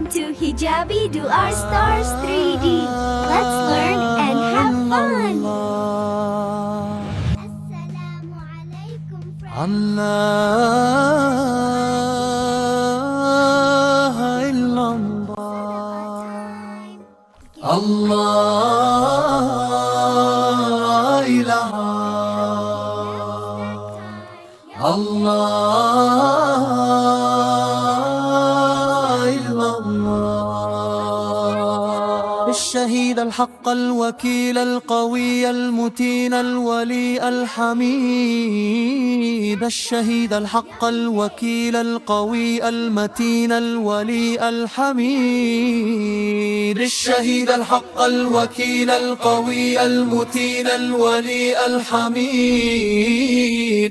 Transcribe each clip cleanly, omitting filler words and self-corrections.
Welcome to Hijabi Do Our Stars 3D. Let's learn and have fun. Assalamu alaikum friends. Allah ilaha Allah illallah. الشهيد الحق الوكيل القوي المتين الولي الحميد. الشهيد الحق الوكيل القوي المتين الولي الحميد. الشهيد الحق الوكيل القوي المتين الولي الحميد.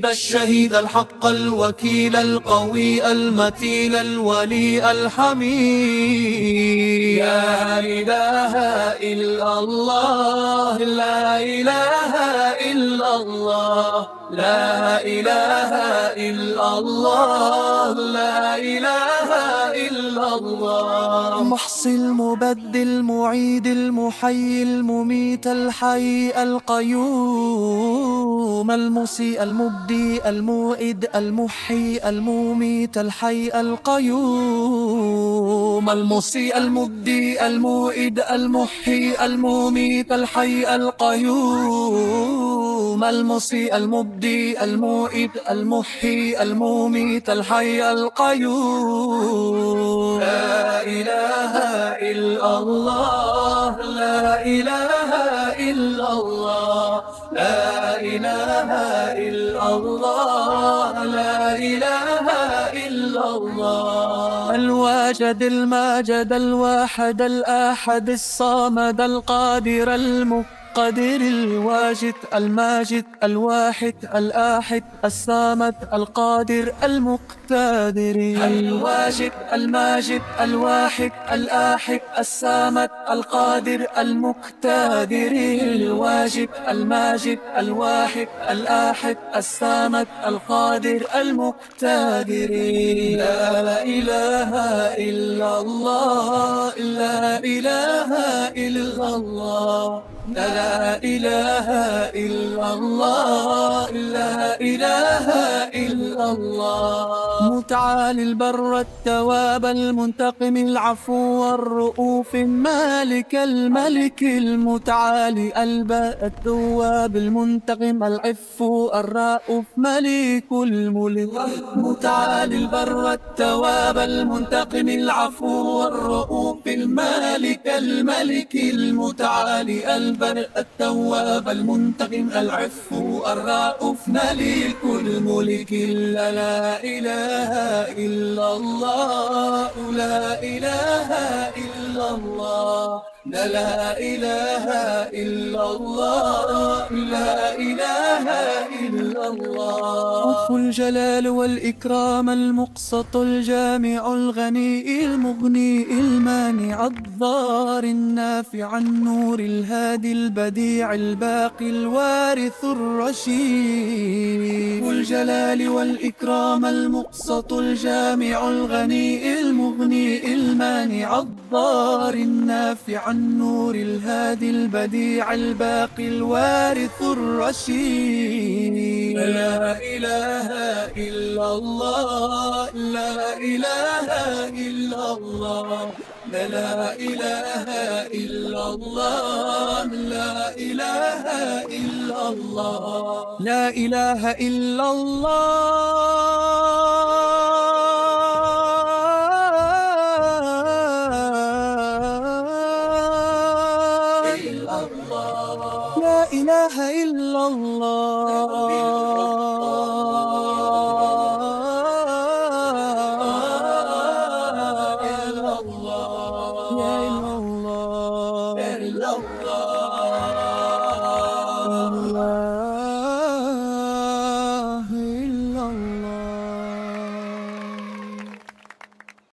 الشهيد الحق الوكيل القوي المتين الولي الحميد. لا إله إلا الله لا إله إلا الله لا إله إلا الله لا إله إلا الله. المحصي المبدل المعيد المحيي المميت الحي القيوم. المسيء المبدي الموئد المحيي المميت الحي القيوم. المسيء المبدي الموئد المحيي المميت الحي القيوم. المسيء المبدي الموئد المحيي المميت الحي القيوم. لا إله إلا الله لا إله إلا الله لا إله إلا الله لا إله إلا الله. الواجد الماجد الواحد الآحد الصامد القادر المقتدر الواجد الماجد الواحد الآحد الصامد القادر المقتدر. الواجد الماجد الواحد الآحد الصامد القادر المقتدر. الواجد الماجد الواحد الآحد الصامد القادر المقتدر. لا إله إلا الله لا إله إلا الله لا إله إلا الله لا إله إلا الله. متعالي البر التواب المنتقم العفو الرؤوف المالك الملك المتعالي الباء التواب المنتقم العف الرؤوف ملك الملك. متعالي البر التواب المنتقم العفو الرؤوف المالك الملك المتعالي البر التواب المنتقم العف الرؤوف ملك الملك. لا إله إلا الله لا إله إلا الله لا إله إلا الله لا إله إلا الله. رب الجلال والإكرام المقسط الجامع الغني المغني المانع الضار النافع النور الهادي البديع الباقي الوارث الرشيد. رب الجلال والإكرام المقسط الجامع الغني المغني المانع الضار النافع النور الهادي البديع الباقي الوارث الرشيد. لا إله إلا الله لا إله إلا الله لا إله إلا الله لا إله إلا الله لا إله إلا الله لا إله إلا الله.